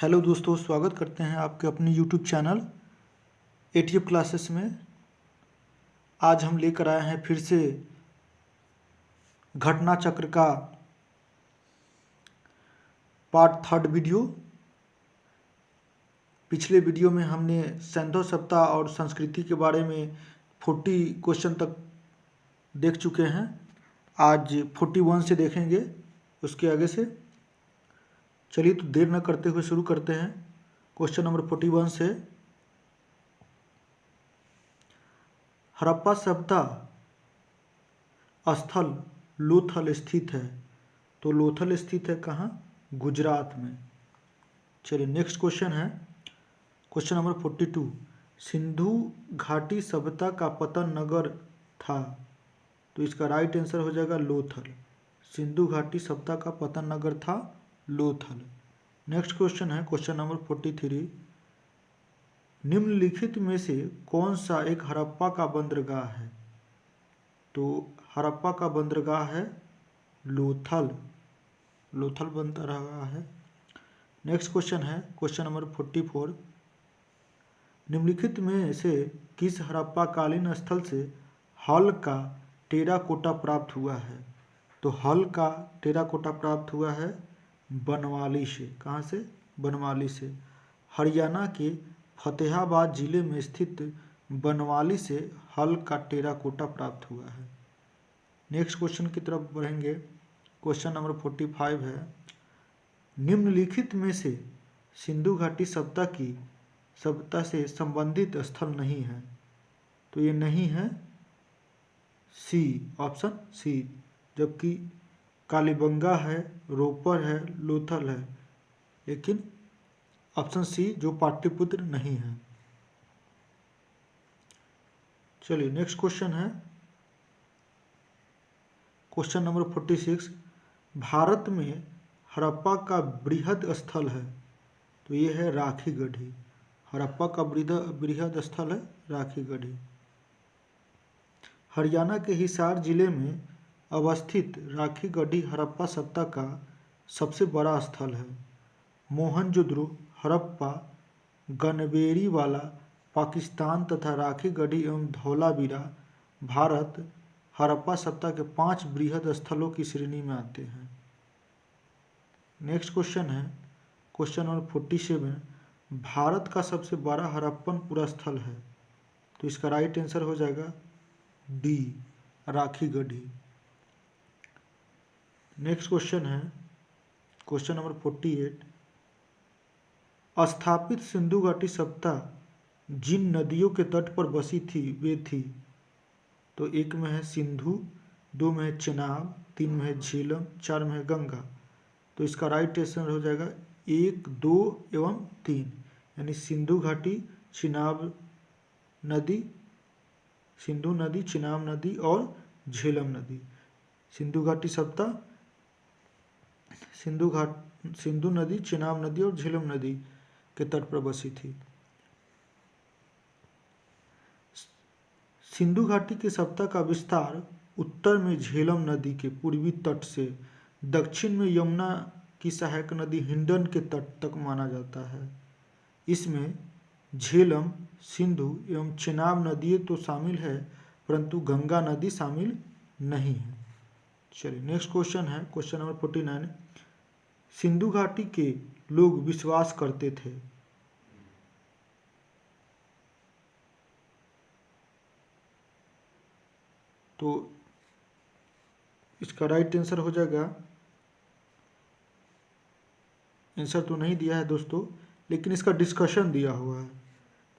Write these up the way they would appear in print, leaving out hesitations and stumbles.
Hello दोस्तों, स्वागत करते हैं आपके अपने यूट्यूब चैनल एटीएफ क्लासेस में। आज हम लेकर आए हैं फिर से घटना चक्र का पार्ट 3 वीडियो। पिछले वीडियो में हमने सैंधव सभ्यता और संस्कृति के बारे में 40 क्वेश्चन तक देख चुके हैं। आज 41 से देखेंगे, उसके आगे से। चलिए तो देर न करते हुए शुरू करते हैं क्वेश्चन नंबर 41 से। हड़प्पा सभ्यता स्थल लोथल स्थित है। तो लोथल स्थित है कहाँ? गुजरात में। चलिए नेक्स्ट क्वेश्चन है क्वेश्चन नंबर 42। सिंधु घाटी सभ्यता का पतन नगर था। तो इसका राइट आंसर हो जाएगा लोथल। सिंधु घाटी सभ्यता का पतन नगर था लोथल। नेक्स्ट क्वेश्चन है क्वेश्चन नंबर 43। निम्नलिखित में से कौन सा एक हड़प्पा का बंदरगाह है? तो हड़प्पा का बंदरगाह है लोथल। लोथल बंदरगाह है। नेक्स्ट क्वेश्चन है क्वेश्चन नंबर 44। निम्नलिखित में से किस हड़प्पा कालीन स्थल से हल का टेराकोटा प्राप्त हुआ है? तो हल का टेराकोटा प्राप्त हुआ है बनवाली से। कहाँ से? बनवाली से। हरियाणा के फतेहाबाद जिले में स्थित बनवाली से हल का टेराकोटा प्राप्त हुआ है। नेक्स्ट क्वेश्चन की तरफ बढ़ेंगे। क्वेश्चन नंबर 45 है। निम्नलिखित में से सिंधु घाटी सभ्यता से संबंधित स्थल नहीं है। तो ये नहीं है सी, ऑप्शन सी। जबकि कालीबंगा है, रोपर है, लोथल है, लेकिन ऑप्शन सी जो पाटलिपुत्र नहीं है। चलिए नेक्स्ट क्वेश्चन है क्वेश्चन नंबर 46। भारत में हड़प्पा का बृहद स्थल है। तो ये है राखी गढ़ी। हड़प्पा का बृहद स्थल है राखी गढ़ी। हरियाणा के हिसार जिले में अवस्थित राखी गढ़ी हड़प्पा सभ्यता का सबसे बड़ा स्थल है। मोहनजोदड़ो, हड़प्पा, गनबेरीवाला पाकिस्तान तथा राखी गढ़ी एवं धौलावीरा भारत हड़प्पा सभ्यता के 5 बृहद स्थलों की श्रेणी में आते हैं। नेक्स्ट क्वेश्चन है क्वेश्चन नंबर 47। भारत का सबसे बड़ा हड़प्पन पुरा स्थल है। तो इसका राइट आंसर हो जाएगा D, Rakhi Garhi. Next question है क्वेश्चन नंबर 48। स्थापित सिंधु घाटी सभ्यता जिन नदियों के तट पर बसी थी वे थी। तो एक में है सिंधु, 2 में है चेनाब, 3 में है झेलम, 4 में है गंगा। तो इसका राइट आंसर हो जाएगा 1, 2 एवं 3, यानी सिंधु घाटी, चिनाब नदी, सिंधु नदी, चिनाब नदी और झेलम नदी। सिंधु घाटी सभ्यता सिंधु नदी, चिनाब नदी और झेलम नदी के तट पर बसी थी। सिंधु घाटी की सभ्यता का विस्तार उत्तर में झेलम नदी के पूर्वी तट से दक्षिण में यमुना की सहायक नदी हिंडन के तट तक माना जाता है। इसमें झेलम, सिंधु एवं चेनाब नदियाँ तो शामिल है, परंतु गंगा नदी शामिल नहीं है। चलिए नेक्स्ट क्वेश्चन है क्वेश्चन नंबर 49। सिंधु घाटी के लोग विश्वास करते थे। तो इसका राइट आंसर हो जाएगा, आंसर तो नहीं दिया है दोस्तों, लेकिन इसका डिस्कशन दिया हुआ है।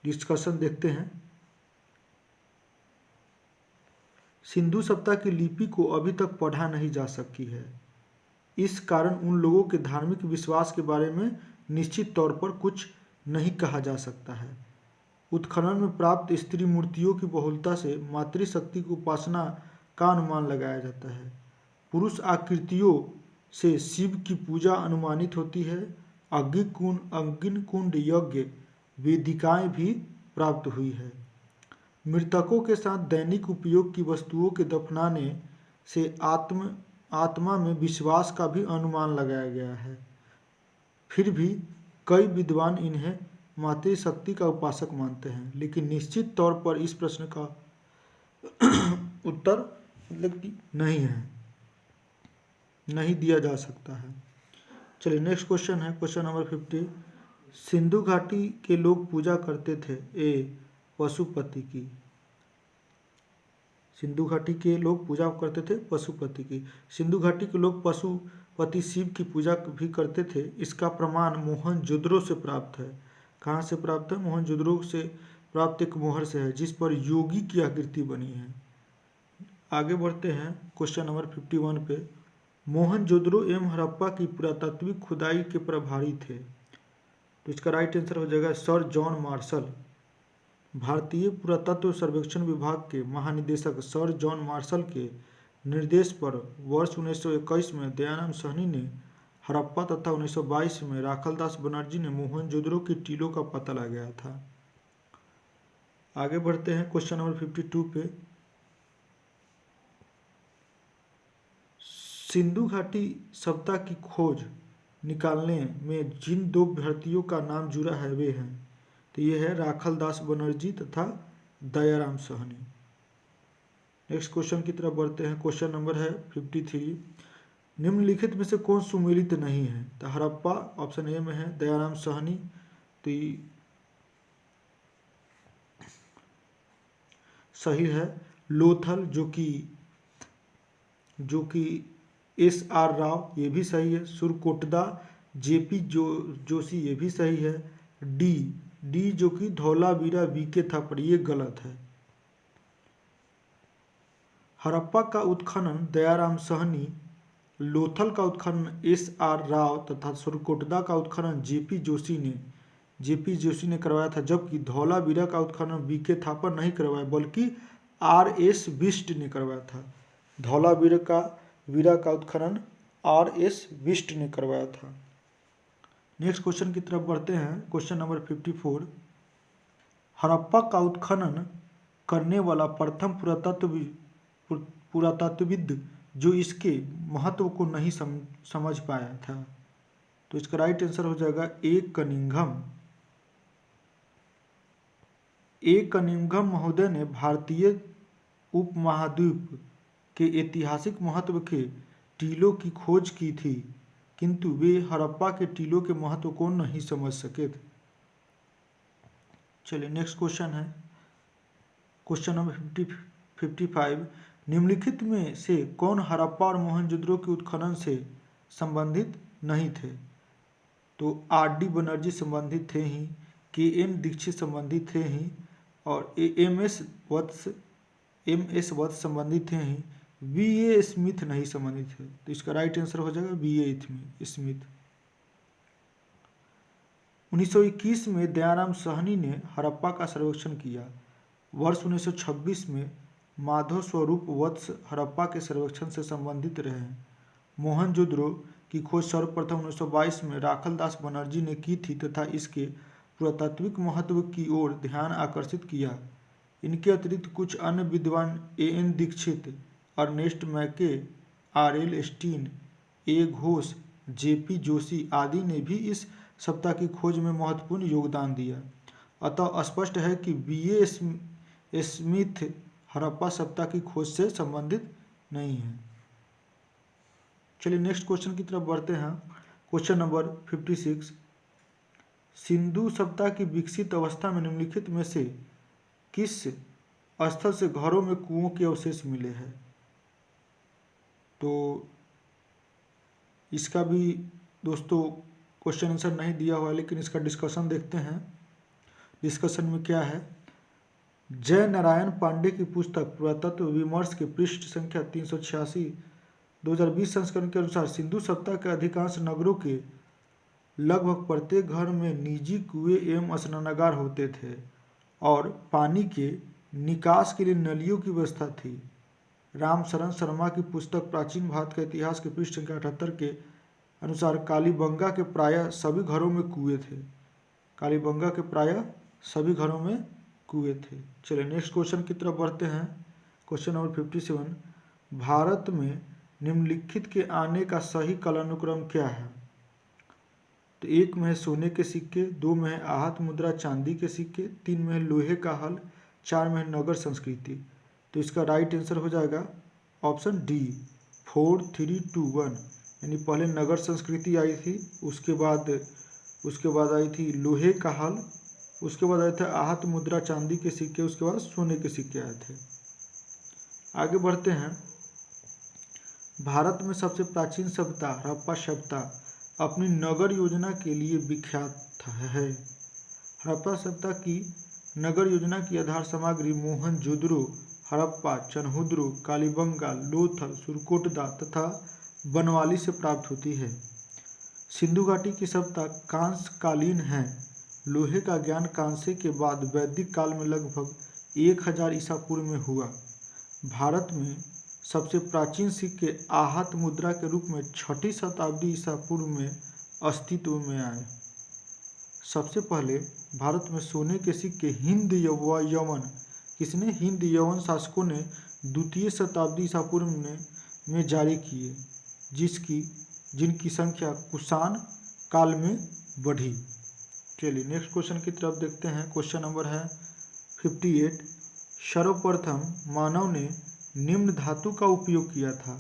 डिस्कशन देखते हैं। सिंधु सभ्यता की लिपि को अभी तक पढ़ा नहीं जा सकी है। इस कारण उन लोगों के धार्मिक विश्वास के बारे में निश्चित तौर पर कुछ नहीं कहा जा सकता है। उत्खनन में प्राप्त स्त्री मूर्तियों की बहुलता से मातृशक्ति की उपासना का अनुमान लगाया जाता है। पुरुष आकृतियों से शिव की पूजा अनुमानित होती है। अग्निकुंड यज्ञ वेदिकाएं भी प्राप्त हुई है। मृतकों के साथ दैनिक उपयोग की वस्तुओं के दफनाने से आत्मा में विश्वास का भी अनुमान लगाया गया है। फिर भी कई विद्वान इन्हें मातृशक्ति का उपासक मानते हैं, लेकिन निश्चित तौर पर इस प्रश्न का उत्तर मतलब कि नहीं है, नहीं दिया जा सकता है। चलिए नेक्स्ट क्वेश्चन है, क्वेश्चन नंबर 50। सिंधु घाटी के लोग पूजा करते थे ए पशुपति की। सिंधु घाटी के लोग पूजा करते थे पशुपति की। सिंधु घाटी के लोग पशुपति शिव की पूजा भी करते थे। इसका प्रमाण मोहनजोदड़ो से प्राप्त है। कहाँ से प्राप्त है? मोहनजोदड़ो से प्राप्त एक मोहर से है, जिस पर योगी की आकृति बनी है। आगे बढ़ते हैं क्वेश्चन नंबर 51 पे। मोहनजोदड़ो एवं हड़प्पा की पुरातात्विक खुदाई के प्रभारी थे। तो इसका राइट आंसर हो जाएगा सर जॉन मार्शल। भारतीय पुरातत्व सर्वेक्षण विभाग के महानिदेशक सर जॉन मार्शल के निर्देश पर वर्ष 1921 में दयाराम साहनी ने हड़प्पा तथा 1922 में राखलदास बनर्जी ने मोहनजोदड़ो की टीलों का पता लगाया था। आगे बढ़ते हैं क्वेश्चन नंबर 52 पे। सिंधु घाटी सभ्यता की खोज निकालने में जिन दो भारतीयों का नाम जुड़ा है वे हैं, तो ये है राखलदास बनर्जी तथा दयाराम साहनी। नेक्स्ट क्वेश्चन की तरफ बढ़ते हैं। क्वेश्चन नंबर है 53। निम्नलिखित में से कौन सुमेलित नहीं है? तो हड़प्पा ऑप्शन ए में है, दयाराम साहनी तो सही है। लोथल जो कि एस आर राव, ये भी सही है। सुरकोटदा जेपी जोशी, ये भी सही है। डी जो कि धौलावीरा वीके थापर, ये गलत है। हड़प्पा का उत्खनन दयाराम साहनी, लोथल का उत्खनन एस आर राव तथा सुरकोटदा का उत्खनन जेपी जोशी ने करवाया था, जबकि धौलावीरा का उत्खनन वीके थापर नहीं करवाया बल्कि आर.एस. बिष्ट ने करवाया था। धौलावीरा का उत्खनन आर.एस. बिष्ट ने करवाया था। नेक्स्ट क्वेश्चन की तरफ बढ़ते हैं। Question number 54। हड़प्पा का उत्खनन करने वाला प्रथम पुरातत्वविद जो इसके महत्व को नहीं समझ पाया था, तो इसका राइट आंसर हो जाएगा ए कनिंघम महोदय ने भारतीय उपमहाद्वीप के ऐतिहासिक महत्व के टीलों की खोज की थी, किंतु वे हड़प्पा के टीलों के महत्व को नहीं समझ सके थे। चलिए नेक्स्ट क्वेश्चन है, क्वेश्चन नंबर 55। निम्नलिखित में से कौन हड़प्पा और मोहनजोदड़ो के उत्खनन से संबंधित नहीं थे? तो आर.डी. बनर्जी संबंधित थे ही, के.एन. दीक्षित संबंधित थे ही, और एम.एस. वत्स संबंधित थे ही, वी.ए. स्मिथ नहीं संबंधित थे। तो इसका राइट आंसर हो जाएगा वी.ए. स्मिथ। 1921 में दयाराम साहनी ने हड़प्पा का सर्वेक्षण किया। वर्ष 1926 में माधव स्वरूप वत्स हड़प्पा के सर्वेक्षण से संबंधित रहे। मोहनजोदड़ो की खोज सर्वप्रथम 1922 में राखलदास बनर्जी ने की थी तथा इसके पुरातात्विक महत्व की ओर ध्यान आकर्षित किया। इनके अतिरिक्त कुछ अन्य विद्वान ए.एन. दीक्षित, अर्नेस्ट मैके, आर.एल. स्टीन, ए. घोष, जे.पी. जोशी आदि ने भी इस सभ्यता की खोज में महत्वपूर्ण योगदान दिया। अतः स्पष्ट है कि वी.ए. स्मिथ हड़प्पा सभ्यता की खोज से संबंधित नहीं है। चलिए नेक्स्ट क्वेश्चन की तरफ बढ़ते हैं। Question number 56। सिंधु सभ्यता की विकसित अवस्था में निम्नलिखित में से किस स्थल से घरों में कुओं के अवशेष मिले हैं? तो इसका भी दोस्तों क्वेश्चन आंसर नहीं दिया हुआ है, लेकिन इसका डिस्कशन देखते हैं। डिस्कशन में क्या है? जय नारायण पांडे की पुस्तक पुरातत्व विमर्श के पृष्ठ संख्या 386 2020 संस्करण के अनुसार सिंधु सभ्यता के अधिकांश नगरों के लगभग प्रत्येक घर में निजी कुएं एवं स्नानागार होते थे और पानी के निकास के लिए नलियों की व्यवस्था थी। रामशरण शर्मा की पुस्तक प्राचीन भारत के इतिहास के पृष्ठ संख्या 78 के अनुसार कालीबंगा के प्रायः सभी घरों में कुएं थे। कालीबंगा के प्रायः सभी घरों में कुएं थे। चलिए नेक्स्ट क्वेश्चन की तरफ बढ़ते हैं। Question number 57। भारत में निम्नलिखित के आने का सही कालानुक्रम क्या है? तो 1 में है सोने के सिक्के, 2 में है आहत मुद्रा चांदी के सिक्के, 3 में है लोहे का हल, 4 में है नगर संस्कृति। तो इसका राइट आंसर हो जाएगा ऑप्शन डी 4 3 2 1। यानी पहले नगर संस्कृति आई थी, उसके बाद आई थी लोहे का हल, उसके बाद आए थे आहत मुद्रा चांदी के सिक्के, उसके बाद सोने के सिक्के आए थे। आगे बढ़ते हैं। भारत में सबसे प्राचीन सभ्यता हड़प्पा सभ्यता अपनी नगर योजना के लिए विख्यात है। हड़प्पा सभ्यता की नगर योजना की आधार सामग्री मोहनजोदड़ो, हड़प्पा, चनहुद्रो, कालीबंगा, लोथल, सुरकोटदा तथा बनवाली से प्राप्त होती है। सिंधु घाटी की सभ्यता कांस्य कालीन है। लोहे का ज्ञान कांस्य के बाद वैदिक काल में लगभग 1000 ईसा पूर्व में हुआ। भारत में सबसे प्राचीन सिक्के आहत मुद्रा के रूप में 6ठी शताब्दी ईसा पूर्व में अस्तित्व में आए। सबसे पहले भारत में सोने के सिक्के हिंद यवन किसने हिंद यवन शासकों ने 2य शताब्दी ईसा पूर्व में जारी किए, जिनकी संख्या कुषाण काल में बढ़ी। चलिए नेक्स्ट क्वेश्चन की तरफ देखते हैं। क्वेश्चन नंबर है 58। सर्वप्रथम मानव ने निम्न धातु का उपयोग किया था।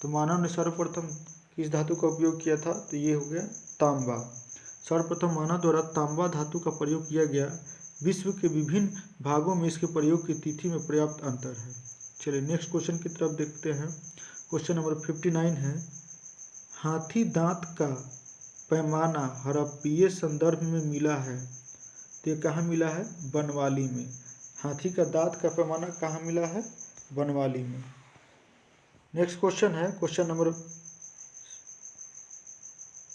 तो मानव ने सर्वप्रथम किस धातु का उपयोग किया था? तो ये हो गया तांबा। सर्वप्रथम मानव द्वारा तांबा धातु का प्रयोग किया गया। विश्व के विभिन्न भागों में इसके प्रयोग की तिथि में पर्याप्त अंतर है। चलिए नेक्स्ट क्वेश्चन की तरफ देखते हैं। क्वेश्चन नंबर 59 है। हाथी दांत का पैमाना हड़प्पीय संदर्भ में मिला है। तो ये कहाँ मिला है? बनवाली में। हाथी का दांत का पैमाना कहाँ मिला है? बनवाली में। नेक्स्ट क्वेश्चन है क्वेश्चन नंबर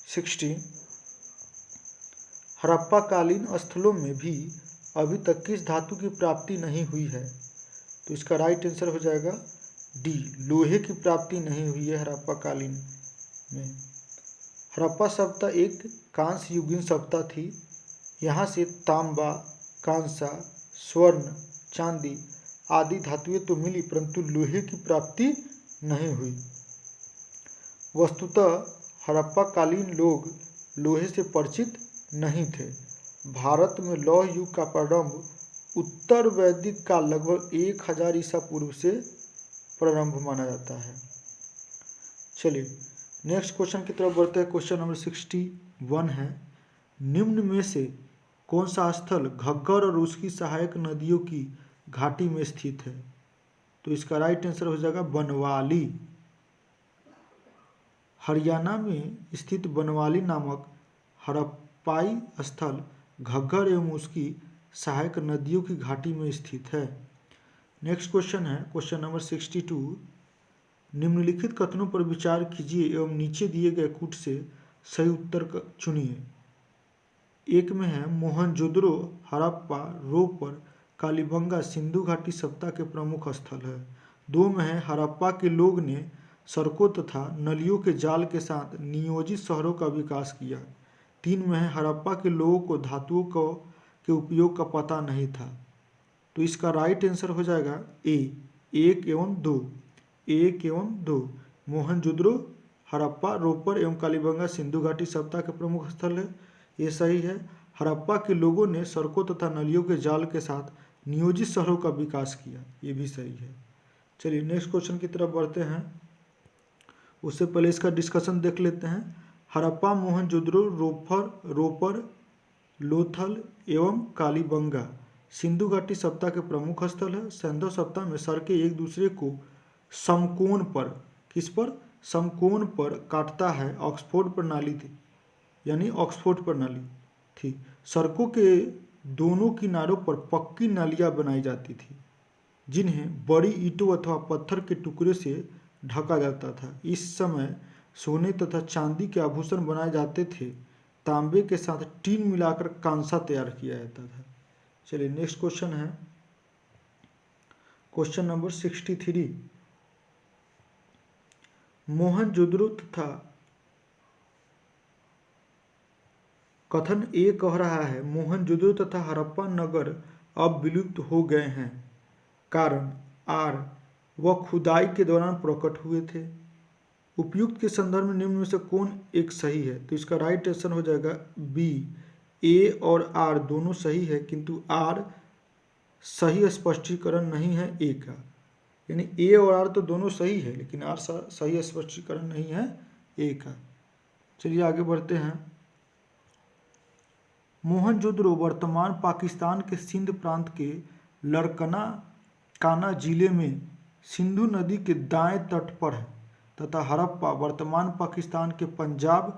60। हड़प्पा कालीन स्थलों में भी अभी तक किस धातु की प्राप्ति नहीं हुई है? तो इसका राइट आंसर हो जाएगा डी, लोहे की प्राप्ति नहीं हुई है हड़प्पा कालीन में। हड़प्पा सभ्यता एक कांस्य युगीन सभ्यता थी। यहाँ से तांबा, कांसा, स्वर्ण, चांदी आदि धातुएं तो मिली, परंतु लोहे की प्राप्ति नहीं हुई। वस्तुतः हड़प्पा कालीन लोग लोहे से परिचित नहीं थे। भारत में लौह युग का प्रारंभ उत्तर वैदिक काल लगभग 1000 ईसा पूर्व से प्रारंभ माना जाता है। चलिए नेक्स्ट क्वेश्चन की तरफ बढ़ते हैं। क्वेश्चन नंबर 61 है। निम्न में से कौन सा स्थल घग्गर और उसकी सहायक नदियों की घाटी में स्थित है? तो इसका राइट आंसर हो जाएगा बनवाली। हरियाणा में स्थित बनवाली नामक हड़प्पाई स्थल घग्गर एवं उसकी सहायक नदियों की घाटी में स्थित है। नेक्स्ट क्वेश्चन है क्वेश्चन नंबर 62। निम्नलिखित कथनों पर विचार कीजिए एवं नीचे दिए गए कूट से सही उत्तर चुनिए। 1 में है मोहनजोदड़ो, हड़प्पा, रोपर, कालीबंगा सिंधु घाटी सभ्यता के प्रमुख स्थल है। 2 में है हड़प्पा के लोग ने सड़कों तथा नलियों के जाल के साथ नियोजित शहरों का विकास किया। 3 में है हड़प्पा के लोगों को धातुओं के उपयोग का पता नहीं था। तो इसका राइट आंसर हो जाएगा ए, 1 एवं 2। 1 एवं 2 मोहनजोदड़ो, हड़प्पा, रोपर एवं कालीबंगा सिंधु घाटी सभ्यता के प्रमुख स्थल है। ये सही है। हड़प्पा के लोगों ने सड़कों तथा नलियों के जाल के साथ नियोजित शहरों का विकास किया। ये भी सही है। चलिए नेक्स्ट क्वेश्चन की तरफ बढ़ते हैं। उससे पहले इसका डिस्कशन देख लेते हैं। हड़प्पा, मोहनजोदड़ो, रोपर, लोथल एवं कालीबंगा सिंधु घाटी सभ्यता के प्रमुख स्थल है। सिंधु सभ्यता में सड़कें एक दूसरे को समकोण पर, किस पर? समकोण पर काटता है। ऑक्सफोर्ड प्रणाली थी, यानी ऑक्सफोर्ड प्रणाली थी। सड़कों के दोनों किनारों पर पक्की नालियां बनाई जाती थी, जिन्हें बड़ी ईंटों अथवा पत्थर के टुकड़े से ढका जाता था। इस समय सोने तथा चांदी के आभूषण बनाए जाते थे। तांबे के साथ टीन मिलाकर कांसा तैयार किया जाता था। चलिए नेक्स्ट क्वेश्चन है क्वेश्चन नंबर 63। मोहनजोदड़ो तथा कथन ए कह रहा है मोहनजोदड़ो तथा हड़प्पा नगर अब विलुप्त हो गए हैं। कारण आर, वह खुदाई के दौरान प्रकट हुए थे। उपयुक्त के संदर्भ में निम्न में से कौन एक सही है? तो इसका राइट आंसर हो जाएगा बी। ए और आर दोनों सही है, किंतु आर सही स्पष्टीकरण नहीं है ए का। यानी ए और आर तो दोनों सही है, लेकिन आर सही स्पष्टीकरण नहीं है ए का। चलिए आगे बढ़ते हैं। मोहनजोदड़ो वर्तमान पाकिस्तान के सिंध प्रांत के लड़कना काना जिले में सिंधु नदी के दाएं तट पर है, तथा हड़प्पा वर्तमान पाकिस्तान के पंजाब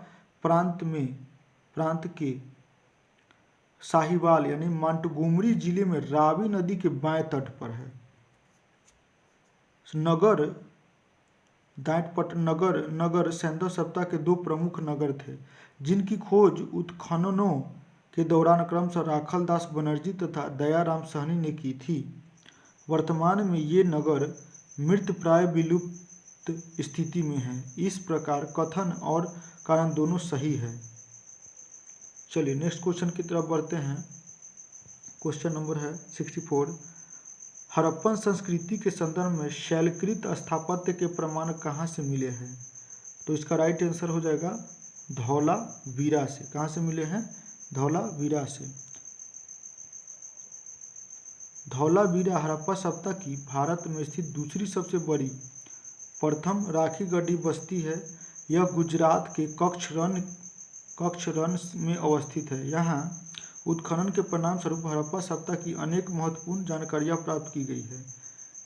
प्रांत के साहिवाल यानी मांटगोमरी जिले में रावी नदी के बाएं तट पर है। नगर सैंधव सभ्यता के दो प्रमुख नगर थे, जिनकी खोज उत्खननों के दौरान क्रमशः राखल दास बनर्जी तथा दयाराम सहनी ने की थी। वर्तमान में ये नगर मृतप्राय विलुप्त स्थिति में है। इस प्रकार कथन और कारण दोनों सही है। चलिए नेक्स्ट क्वेश्चन की तरफ बढ़ते हैं। क्वेश्चन नंबर है 64। हड़प्पन संस्कृति के संदर्भ में शैलकृत स्थापत्य के प्रमाण कहाँ से मिले हैं? तो इसका राइट आंसर हो जाएगा धौलावीरा से। कहाँ से मिले हैं? धौलावीरा से। धौलावीरा हड़प्पा सभ्यता की भारत में स्थित दूसरी सबसे बड़ी प्रथम राखी गढ़ी बस्ती है। यह गुजरात के कच्छ रण में अवस्थित है। यहाँ उत्खनन के परिणाम स्वरूप हड़प्पा सभ्यता की अनेक महत्वपूर्ण जानकारियाँ प्राप्त की गई है।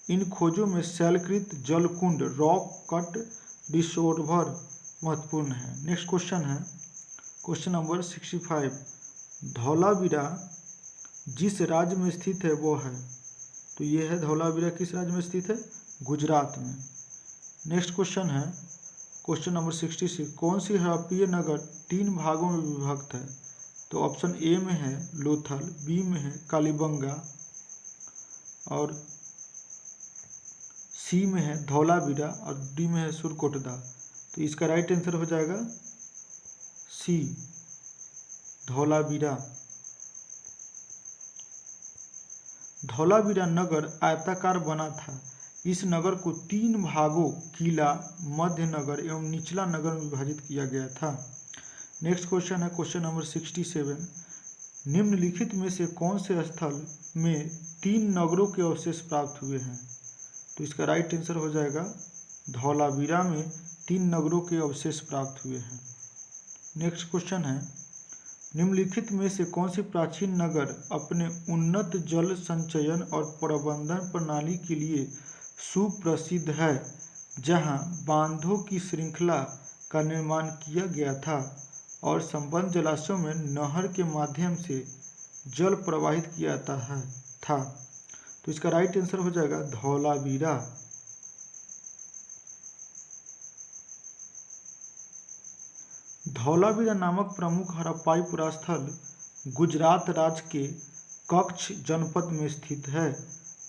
इन खोजों में शैलकृत जलकुंड रॉक कट डिसोर्वर महत्वपूर्ण है। नेक्स्ट क्वेश्चन है क्वेश्चन नंबर 65। धौलावीरा जिस राज्य में स्थित है वो है, तो ये है धौलावीरा किस राज्य में स्थित है? गुजरात में। नेक्स्ट क्वेश्चन है क्वेश्चन नंबर 66। कौन सी हड़प्पीय नगर 3 भागों में विभक्त है? तो ऑप्शन ए में है लोथल, बी में है कालीबंगा और सी में है धौलावीरा और डी में है सुरकोटदा। तो इसका राइट आंसर हो जाएगा सी, धौलावीरा। धौलावीरा नगर आयताकार बना था। इस नगर को 3 भागों किला, मध्य नगर एवं निचला नगर में विभाजित किया गया था। नेक्स्ट क्वेश्चन है क्वेश्चन नंबर 67। निम्नलिखित में से कौन से स्थल में 3 नगरों के अवशेष प्राप्त हुए हैं? तो इसका राइट आंसर हो जाएगा धौलावीरा में 3 नगरों के अवशेष प्राप्त हुए हैं। नेक्स्ट क्वेश्चन है निम्नलिखित में से कौन सी प्राचीन नगर अपने उन्नत जल संचयन और प्रबंधन प्रणाली के लिए सुप्रसिद्ध है, जहां बांधों की श्रृंखला का निर्माण किया गया था और संबद्ध जलाशयों में नहर के माध्यम से जल प्रवाहित किया जाता था? तो इसका राइट आंसर हो जाएगा धौलावीरा। धौलावीरा नामक प्रमुख हड़प्पाई पुरास्थल गुजरात राज्य के कच्छ जनपद में स्थित है।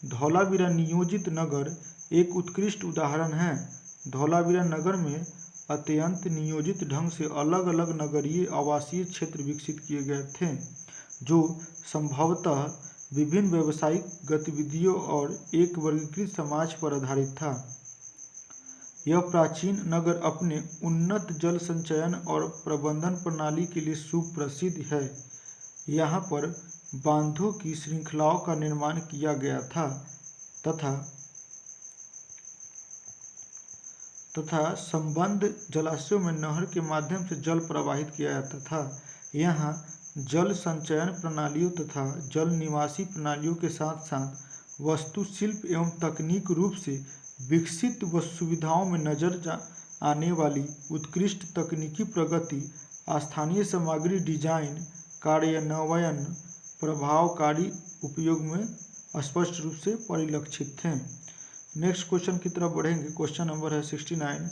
धौलावीरा नियोजित नगर एक उत्कृष्ट उदाहरण है। धौलावीरा नगर में अत्यंत नियोजित ढंग से अलग अलग नगरीय आवासीय क्षेत्र विकसित किए गए थे, जो संभवतः विभिन्न व्यावसायिक गतिविधियों और एक वर्गीकृत समाज पर आधारित था। यह प्राचीन नगर अपने उन्नत जल संचयन और प्रबंधन प्रणाली के लिए सुप्रसिद्ध है। यहाँ पर बांधों की श्रृंखलाओं का निर्माण किया गया था तथा संबद्ध जलाशयों में नहर के माध्यम से जल प्रवाहित किया जाता था। यहाँ जल संचयन प्रणालियों तथा जल निवासी प्रणालियों के साथ साथ वास्तुशिल्प एवं तकनीक रूप से विकसित व सुविधाओं में नजर आने वाली उत्कृष्ट तकनीकी प्रगति, स्थानीय सामग्री डिजाइन, कार्यान्वयन, प्रभावकारी उपयोग में स्पष्ट रूप से परिलक्षित थे। नेक्स्ट क्वेश्चन की तरफ बढ़ेंगे। क्वेश्चन नंबर है 69।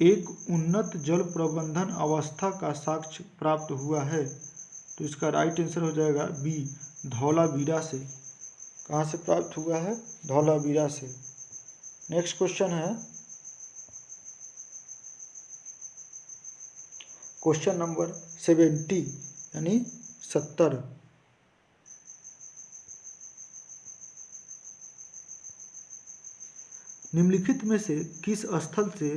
एक उन्नत जल प्रबंधन अवस्था का साक्ष्य प्राप्त हुआ है, तो इसका राइट आंसर हो जाएगा बी, धौलावीरा से। कहाँ से प्राप्त हुआ है? धौलावीरा से। नेक्स्ट क्वेश्चन है क्वेश्चन नंबर 70 यानी 70। निम्नलिखित में से किस स्थल से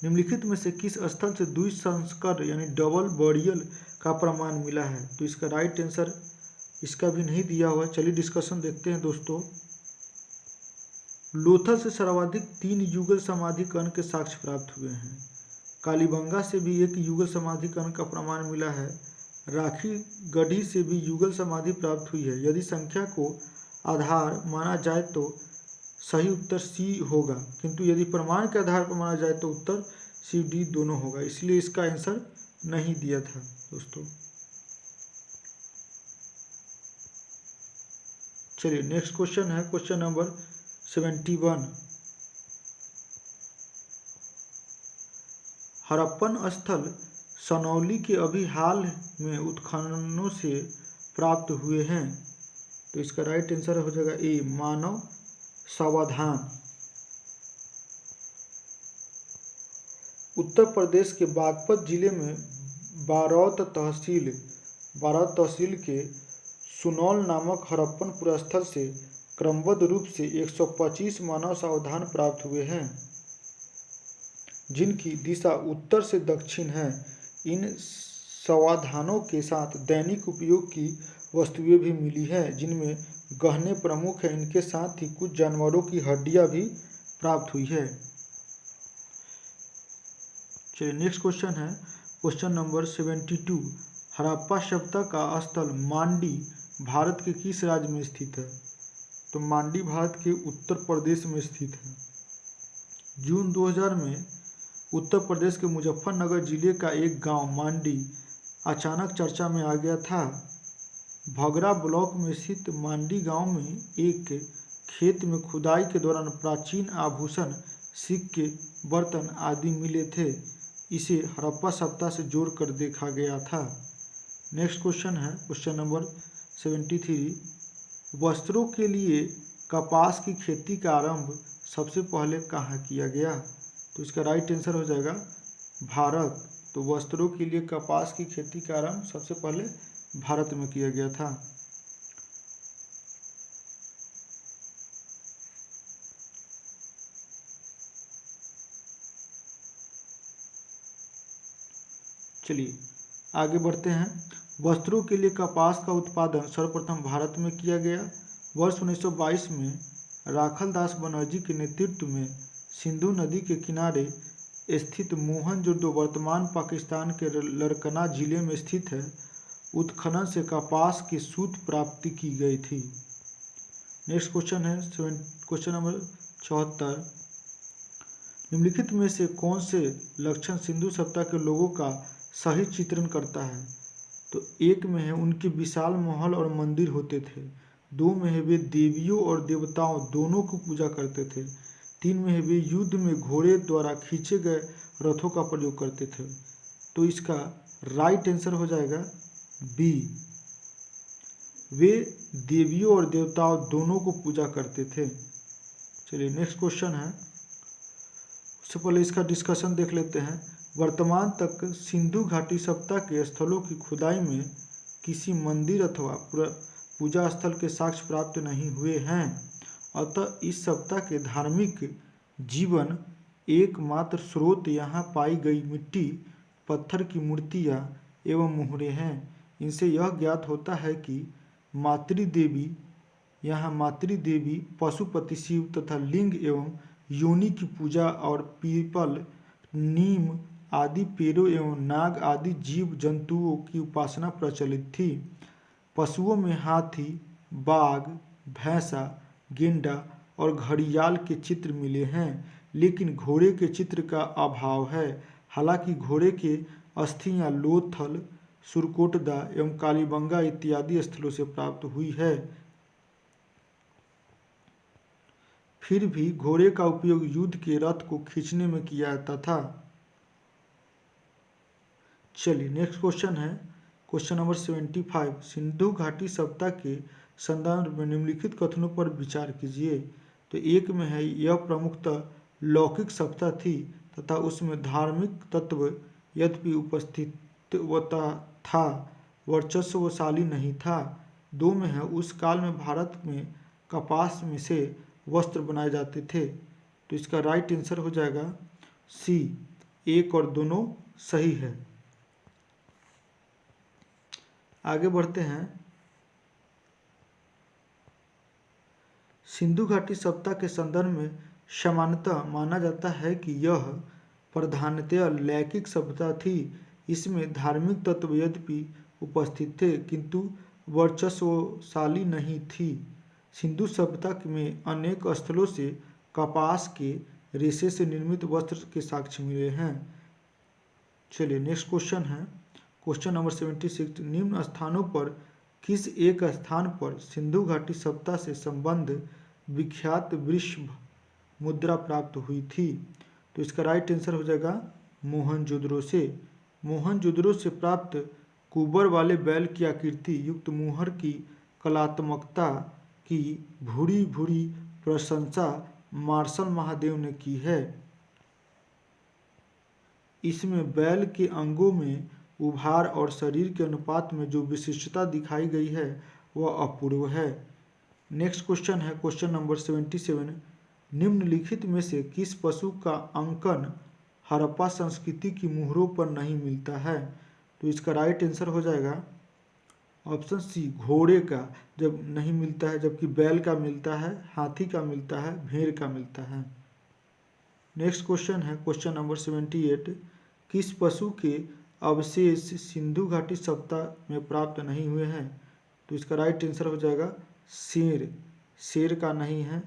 निम्नलिखित में से किस स्थल से द्विसंस्कर यानी डबल बरियल का प्रमाण मिला है? तो इसका राइट आंसर इसका भी नहीं दिया हुआ। चलिए डिस्कशन देखते हैं दोस्तों। लोथल से सर्वाधिक 3 युगल समाधि कण के साक्ष्य प्राप्त हुए हैं। कालीबंगा से भी एक युगल समाधि कण का प्रमाण मिला है। राखी गढ़ी से भी युगल समाधि प्राप्त हुई है। यदि संख्या को आधार माना जाए तो सही उत्तर सी होगा, किंतु यदि प्रमाण के आधार पर माना जाए तो उत्तर सी डी दोनों होगा, इसलिए इसका आंसर नहीं दिया था दोस्तों। चलिए नेक्स्ट क्वेश्चन है क्वेश्चन नंबर 71। हड़प्पन स्थल सनौली के अभी हाल में उत्खननों से प्राप्त हुए हैं। तो इसका राइट आंसर हो जाएगा ए मानव सावधान। उत्तर प्रदेश के बागपत जिले में बारौत तहसील के सुनौल नामक हड़प्पन पुरास्थल से क्रमबद्ध रूप से 125 मानव सावधान प्राप्त हुए हैं, जिनकी दिशा उत्तर से दक्षिण है। इन समाधानों के साथ दैनिक उपयोग की वस्तुएं भी मिली हैं, जिनमें गहने प्रमुख हैं। इनके साथ ही कुछ जानवरों की हड्डियां भी प्राप्त हुई है। चलिए नेक्स्ट क्वेश्चन है क्वेश्चन नंबर 72। हड़प्पा सभ्यता का स्थल मांडी भारत के किस राज्य में स्थित है? तो मांडी भारत के उत्तर प्रदेश में स्थित है। जून 2000 में उत्तर प्रदेश के मुजफ्फरनगर जिले का एक गांव मांडी अचानक चर्चा में आ गया था। भगरा ब्लॉक में स्थित मांडी गांव में एक खेत में खुदाई के दौरान प्राचीन आभूषण, सिक्के, बर्तन आदि मिले थे। इसे हड़प्पा सभ्यता से जोड़कर देखा गया था। नेक्स्ट क्वेश्चन है क्वेश्चन नंबर 73। वस्त्रों के लिए कपास की खेती का आरंभ सबसे पहले कहाँ किया गया? तो इसका राइट आंसर हो जाएगा भारत। तो वस्त्रों के लिए कपास की खेती का आरंभ सबसे पहले भारत में किया गया था। चलिए आगे बढ़ते हैं। वस्त्रों के लिए कपास का उत्पादन सर्वप्रथम भारत में किया गया। वर्ष 1922 में राखलदास बनर्जी के नेतृत्व में सिंधु नदी के किनारे स्थित मोहनजोदड़ो वर्तमान पाकिस्तान के लरकना जिले में स्थित है, उत्खनन से कपास की सूत प्राप्ति की गई थी। नेक्स्ट क्वेश्चन है क्वेश्चन नंबर 74। निम्नलिखित में से कौन से लक्षण सिंधु सभ्यता के लोगों का सही चित्रण करता है? तो एक में है उनके विशाल महल और मंदिर होते थे। 2 में है वे देवियों और देवताओं दोनों को पूजा करते थे। 3 में है वे युद्ध में घोड़े द्वारा खींचे गए रथों का प्रयोग करते थे। तो इसका राइट आंसर हो जाएगा बी, वे देवियों और देवताओं दोनों को पूजा करते थे। चलिए नेक्स्ट क्वेश्चन है, उससे पहले इसका डिस्कशन देख लेते हैं। वर्तमान तक सिंधु घाटी सभ्यता के स्थलों की खुदाई में किसी मंदिर अथवा पूजा स्थल के साक्ष्य प्राप्त नहीं हुए हैं, अतः इस सभ्यता के धार्मिक जीवन एकमात्र स्रोत यहाँ पाई गई मिट्टी, पत्थर की मूर्तियाँ एवं मुहरे हैं। इनसे यह ज्ञात होता है कि मातृदेवी पशुपति शिव तथा लिंग एवं योनि की पूजा और पीपल, नीम आदि पेड़ों एवं नाग आदि जीव जंतुओं की उपासना प्रचलित थी। पशुओं में हाथी, बाघ, भैंसा, गेंडा और घड़ियाल के चित्र मिले हैं, लेकिन घोड़े के चित्र का अभाव है। हालांकि घोड़े के अस्थियां लोथल, सुरकोटदा एवं कालीबंगा इत्यादि स्थलों से प्राप्त हुई है। फिर भी घोड़े का उपयोग युद्ध के रथ को खींचने में किया जाता था। चलिए नेक्स्ट क्वेश्चन है क्वेश्चन नंबर 75। सिंधु घाटी सभ्यता के संदर्भ में निम्नलिखित कथनों पर विचार कीजिए। तो एक में है यह प्रमुखतः लौकिक सभ्यता थी तथा उसमें धार्मिक तत्व यद्यपि उपस्थित था, वर्चस्वशाली नहीं था। 2 में है उस काल में भारत में कपास में से वस्त्र बनाए जाते थे। तो इसका राइट आंसर हो जाएगा सी, एक और दोनों सही है। आगे बढ़ते हैं। सिंधु घाटी सभ्यता के संदर्भ में सामान्यतः माना जाता है कि यह प्रधानतया लैंगिक सभ्यता थी। इसमें धार्मिक तत्व यद्यपि उपस्थित थे किंतु वर्चस्वशाली नहीं थी। सिंधु सभ्यता में अनेक स्थलों से कपास के रेशे से निर्मित वस्त्र के साक्ष्य मिले हैं। चलिए नेक्स्ट क्वेश्चन है, क्वेश्चन नंबर 76। निम्न स्थानों पर किस एक स्थान पर सिंधु घाटी सभ्यता से संबंध विख्यात वृषभ मुद्रा प्राप्त हुई थी? तो इसका राइट आंसर हो जाएगा मोहनजोदड़ो से। मोहनजोदड़ो से प्राप्त कुबर वाले बैल की आकृति युक्त मुहर की कलात्मकता की भूरी भूरी प्रशंसा मार्शल महादेव ने की है। इसमें बैल के अंगों में उभार और शरीर के अनुपात में जो विशिष्टता दिखाई गई है वह अपूर्व है। नेक्स्ट क्वेश्चन है, क्वेश्चन नंबर 77। निम्नलिखित में से किस पशु का अंकन हड़प्पा संस्कृति की मुहरों पर नहीं मिलता है? तो इसका राइट आंसर हो जाएगा ऑप्शन सी, घोड़े का जब नहीं मिलता है, जबकि बैल का मिलता है, हाथी का मिलता है, भेड़ का मिलता है। नेक्स्ट क्वेश्चन है, क्वेश्चन नंबर 78। किस पशु के अवशेष सिंधु घाटी सभ्यता में प्राप्त नहीं हुए हैं? तो इसका राइट आंसर हो जाएगा शेर। शेर का नहीं है।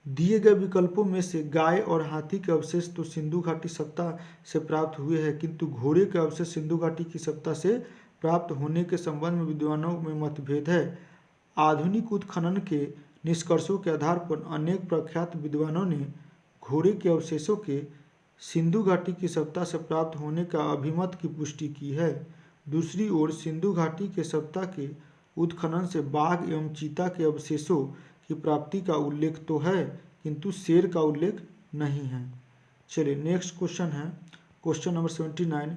दिए गए विकल्पों में से गाय और हाथी के अवशेष तो सिंधु घाटी सभ्यता से प्राप्त हुए हैं किंतु घोड़े के अवशेष सिंधु घाटी की सभ्यता से प्राप्त होने के संबंध में विद्वानों में मतभेद है। आधुनिक उत्खनन के निष्कर्षों के आधार पर अनेक प्रख्यात विद्वानों ने घोड़े के अवशेषों के सिंधु घाटी की सभ्यता से प्राप्त होने का अभिमत की पुष्टि की है। दूसरी ओर सिंधु घाटी के सभ्यता के उत्खनन से बाघ एवं चीता के अवशेषों की प्राप्ति का उल्लेख तो है किंतु शेर का उल्लेख नहीं है। चलिए नेक्स्ट क्वेश्चन है, क्वेश्चन नंबर 79।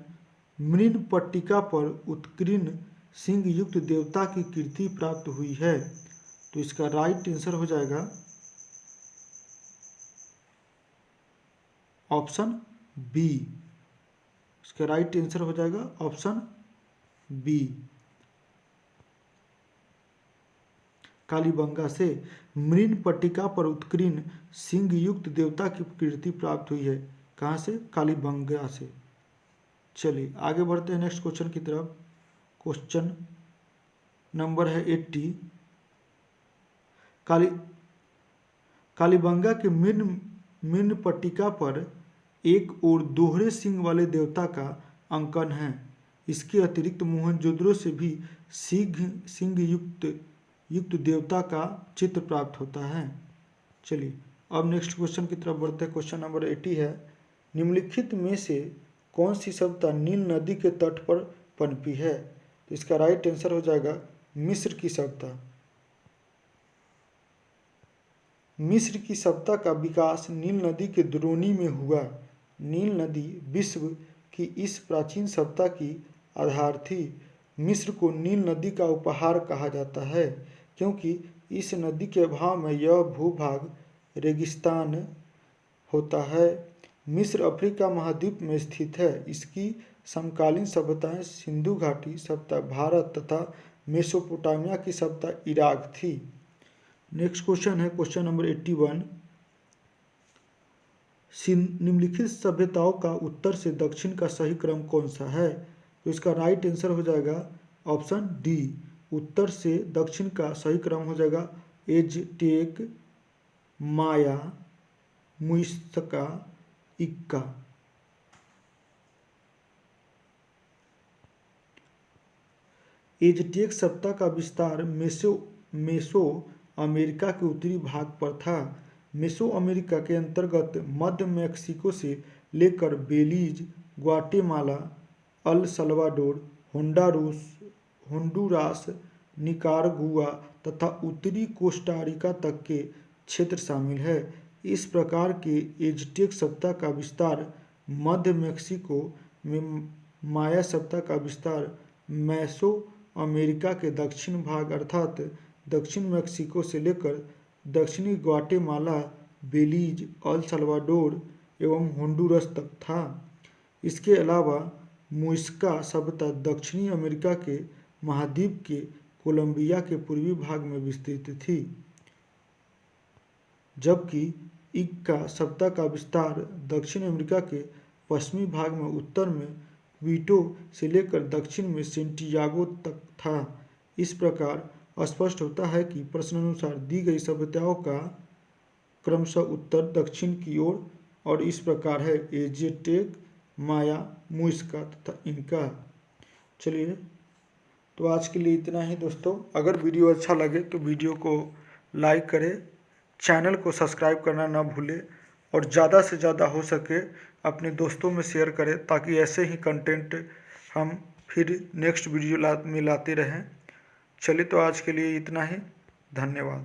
मृण पट्टिका पर उत्कीर्ण सिंह युक्त देवता की कीर्ति प्राप्त हुई है। तो इसका राइट आंसर हो जाएगा ऑप्शन बी। इसका राइट आंसर हो जाएगा ऑप्शन बी। कालीबंगा से मृण पट्टिका पर उत्कीर्ण सिंह युक्त देवता की कीर्ति प्राप्त हुई है। कहाँ से? कालीबंगा से। चलिए आगे बढ़ते हैं नेक्स्ट क्वेश्चन की तरफ। क्वेश्चन नंबर है 80। कालीबंगा के मृण पट्टिका पर एक और दोहरे सिंह वाले देवता का अंकन है। इसके अतिरिक्त मोहनजोदड़ो से भी सिंह युक्त देवता का चित्र प्राप्त होता है। चलिए अब नेक्स्ट क्वेश्चन की तरफ बढ़ते हैं। क्वेश्चन नंबर 80 है। निम्नलिखित में से कौन सी सभ्यता नील नदी के तट पर पनपी है? तो इसका राइट आंसर हो जाएगा मिस्र की सभ्यता। मिस्र की सभ्यता का विकास नील नदी के द्रोणी में हुआ। नील नदी विश्व की इस प्राचीन सभ्यता की आधार थी। मिस्र को नील नदी का उपहार कहा जाता है क्योंकि इस नदी के अभाव में यह भूभाग रेगिस्तान होता है। मिस्र अफ्रीका महाद्वीप में स्थित है। इसकी समकालीन सभ्यताएं सिंधु घाटी सभ्यता भारत तथा मेसोपोटामिया की सभ्यता इराक थी। नेक्स्ट क्वेश्चन है, क्वेश्चन नंबर 81। निम्नलिखित सभ्यताओं का उत्तर से दक्षिण का सही क्रम कौन सा है? तो इसका राइट आंसर हो जाएगा ऑप्शन डी। उत्तर से दक्षिण का सही क्रम हो जाएगा एजटेक, माया, मुइज्जका, इक्का। एजटेक सभ्यता का विस्तार मेसो अमेरिका के उत्तरी भाग पर था। मेसो अमेरिका के अंतर्गत मध्य मैक्सिको से लेकर Belize, Guatemala, El Salvador, Honduras, Nicaragua तथा उत्तरी कोस्टारिका तक के क्षेत्र शामिल है। इस प्रकार के एजटेक सभ्यता का विस्तार मध्य मैक्सिको में, माया सभ्यता का विस्तार मेसो अमेरिका के दक्षिण भाग अर्थात दक्षिण मैक्सिको से लेकर दक्षिणी ग्वाटेमाला, बेलीज, अल सल्वाडोर एवं होंडुरस तक था। इसके अलावा मुइस्का सभ्यता दक्षिणी अमेरिका के महाद्वीप के कोलंबिया के पूर्वी भाग में विस्तृत थी, जबकि इक्का सभ्यता का विस्तार दक्षिण अमेरिका के पश्चिमी भाग में उत्तर में क्वीटो से लेकर दक्षिण में सेंटियागो तक था। इस प्रकार स्पष्ट होता है कि प्रश्नानुसार दी गई सभ्यताओं का क्रमशः उत्तर दक्षिण की ओर और इस प्रकार है: एज़टेक, माया, मुइस्का तथा इंका। चलिए, तो आज के लिए इतना ही दोस्तों। अगर वीडियो अच्छा लगे तो वीडियो को लाइक करें, चैनल को सब्सक्राइब करना ना भूलें और ज़्यादा से ज़्यादा हो सके अपने दोस्तों में शेयर करें, ताकि ऐसे ही कंटेंट हम फिर नेक्स्ट वीडियो में लाते रहें। चलिए, तो आज के लिए इतना ही। धन्यवाद।